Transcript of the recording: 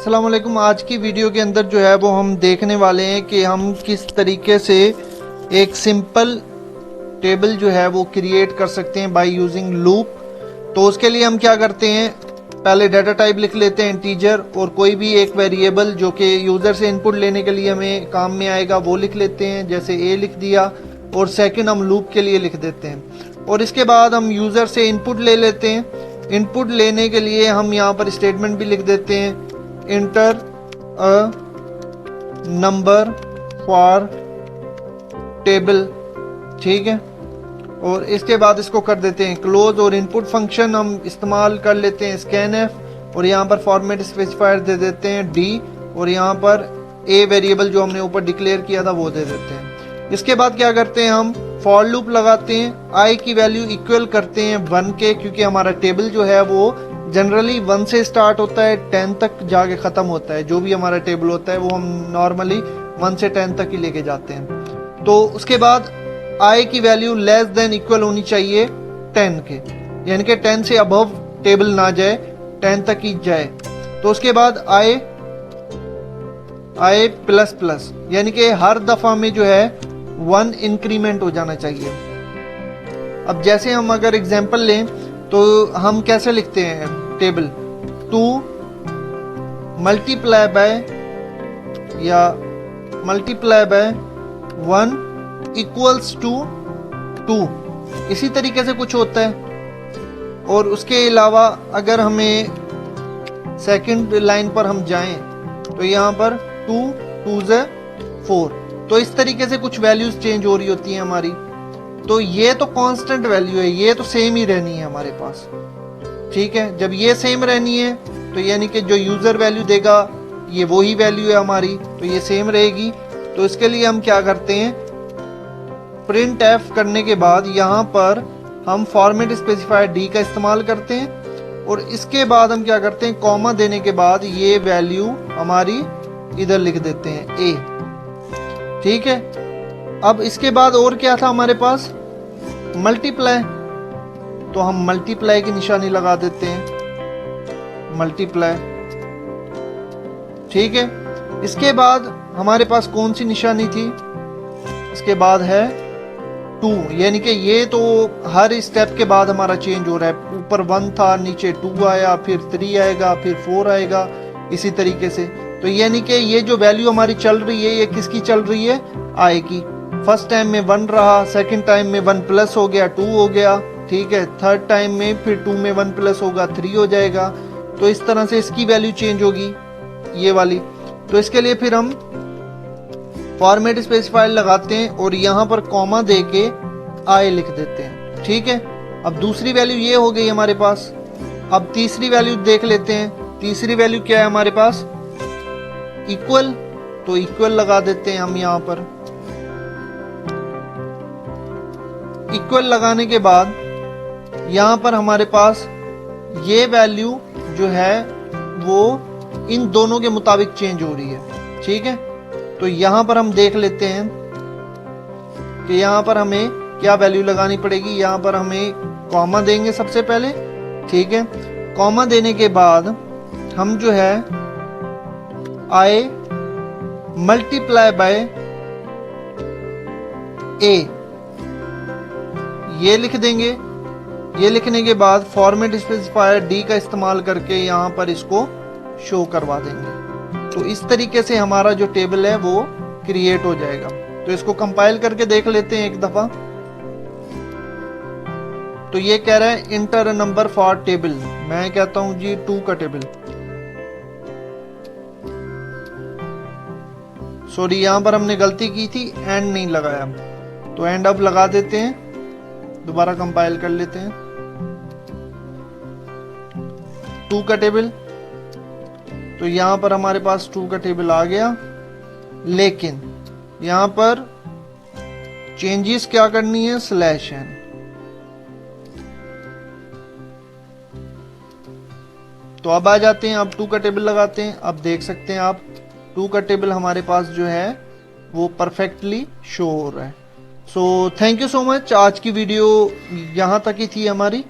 अस्सलाम वालेकुम। आज की वीडियो के अंदर जो है वो हम देखने वाले हैं कि हम किस तरीके से एक सिंपल टेबल जो है वो क्रिएट कर सकते हैं बाय यूजिंग लूप। तो उसके लिए हम क्या करते हैं, पहले डाटा टाइप लिख लेते हैं इंटीजर, और कोई भी एक वेरिएबल जो कि यूज़र से इनपुट लेने के लिए हमें काम में आएगा वो लिख लेते हैं, जैसे ए लिख दिया, और सेकंड हम लूप के लिए लिख देते हैं। और इसके बाद हम यूज़र से इनपुट ले लेते हैं। इनपुट लेने के लिए हम यहाँ पर स्टेटमेंट भी लिख देते हैं, inter a number for table, ठीक है। और इसके बाद इसको कर देते हैं क्लोज, और इनपुट फंक्शन हम इस्तेमाल कर लेते हैं scanf, और यहाँ पर फॉर्मेट स्पेसिफायर दे देते हैं डी, और यहाँ पर ए वेरिएबल जो हमने ऊपर डिक्लेयर किया था वो दे देते हैं। इसके बाद क्या करते हैं, हम फॉर लूप लगाते हैं, आई की वैल्यू इक्वल करते हैं 1 के, क्योंकि हमारा टेबल जो है वो जनरली 1 से स्टार्ट होता है 10 तक जाके ख़त्म होता है। जो भी हमारा टेबल होता है वो हम नॉर्मली 1 से 10 तक ही लेके जाते हैं। तो उसके बाद आई की वैल्यू लेस देन इक्वल होनी चाहिए 10 के, यानी कि 10 से अबव टेबल ना जाए, 10 तक ही जाए। तो उसके बाद आई प्लस प्लस, यानी कि हर दफ़ा में जो है 1 इंक्रीमेंट हो जाना चाहिए। अब जैसे हम अगर एग्जांपल लें तो हम कैसे लिखते हैं table, 2 multiply by 1 equals to 2, इसी तरीके से कुछ होता है। और उसके अलावा अगर हमें सेकंड लाइन पर हम जाएं तो यहाँ पर 2 2 4, तो इस तरीके से कुछ वैल्यूज चेंज हो रही होती हैं हमारी। तो ये तो कांस्टेंट वैल्यू है, ये तो सेम ही रहनी है हमारे पास, ठीक है। जब ये सेम रहनी है तो यानी कि जो यूजर वैल्यू देगा ये वही वैल्यू है हमारी, तो ये सेम रहेगी। तो इसके लिए हम क्या करते हैं, प्रिंट एफ करने के बाद यहाँ पर हम फॉर्मेट स्पेसिफायर डी का इस्तेमाल करते हैं, और इसके बाद हम क्या करते हैं, कॉमा देने के बाद ये वैल्यू हमारी इधर लिख देते हैं ए, ठीक है। अब इसके बाद और क्या था हमारे पास, मल्टीप्लाई, तो हम मल्टीप्लाई की निशानी लगा देते हैं, मल्टीप्लाई, ठीक है। इसके बाद हमारे पास कौन सी निशानी थी, इसके बाद है 2, यानी कि ये तो हर स्टेप के बाद हमारा चेंज हो रहा है। ऊपर 1 था, नीचे 2 आया, फिर 3 आएगा, फिर 4 आएगा, इसी तरीके से। तो यानी कि ये जो वैल्यू हमारी चल रही है ये किसकी चल रही है, आई की। फर्स्ट टाइम में 1 रहा, सेकंड टाइम में 1 प्लस हो गया, 2 हो गया, ठीक है। थर्ड टाइम में फिर 2 में 1 प्लस होगा, 3 हो जाएगा। तो इस तरह से इसकी वैल्यू चेंज होगी, ये वाली। तो इसके लिए फिर हम फॉर्मेट स्पेसिफायर लगाते हैं और यहाँ पर कॉमा दे के आई लिख देते हैं, ठीक है। अब दूसरी वैल्यू ये हो गई हमारे पास। अब तीसरी वैल्यू देख लेते हैं, तीसरी वैल्यू क्या है हमारे पास, इक्वल, तो इक्वल लगा देते हैं हम यहाँ पर। इक्वल लगाने के बाद यहाँ पर हमारे पास ये वैल्यू जो है वो इन दोनों के मुताबिक चेंज हो रही है, ठीक है। तो यहाँ पर हम देख लेते हैं कि यहाँ पर हमें क्या वैल्यू लगानी पड़ेगी। यहाँ पर हमें कॉमा देंगे सबसे पहले, ठीक है। कॉमा देने के बाद हम जो है आई मल्टीप्लाई बाय ए ये लिख देंगे। ये लिखने के बाद फॉर्मेट स्पेसिफायर डी का इस्तेमाल करके यहाँ पर इसको शो करवा देंगे। तो इस तरीके से हमारा जो टेबल है वो क्रिएट हो जाएगा। तो इसको कंपाइल करके देख लेते हैं एक दफा। तो ये कह रहा है इंटर नंबर फॉर टेबल, मैं कहता हूं जी 2 का टेबल। सॉरी, यहां पर हमने गलती की थी, एंड नहीं लगाया, तो एंड अब लगा देते हैं। दोबारा कंपाइल कर लेते हैं, 2 का टेबल। तो यहां पर हमारे पास 2 का टेबल आ गया, लेकिन यहां पर चेंजेस क्या करनी है, /n। तो अब आ जाते हैं, अब 2 का टेबल लगाते हैं। अब देख सकते हैं आप 2 का टेबल हमारे पास जो है वो परफेक्टली शो हो रहा है। So thank you so much. आज की वीडियो यहाँ तक ही थी हमारी।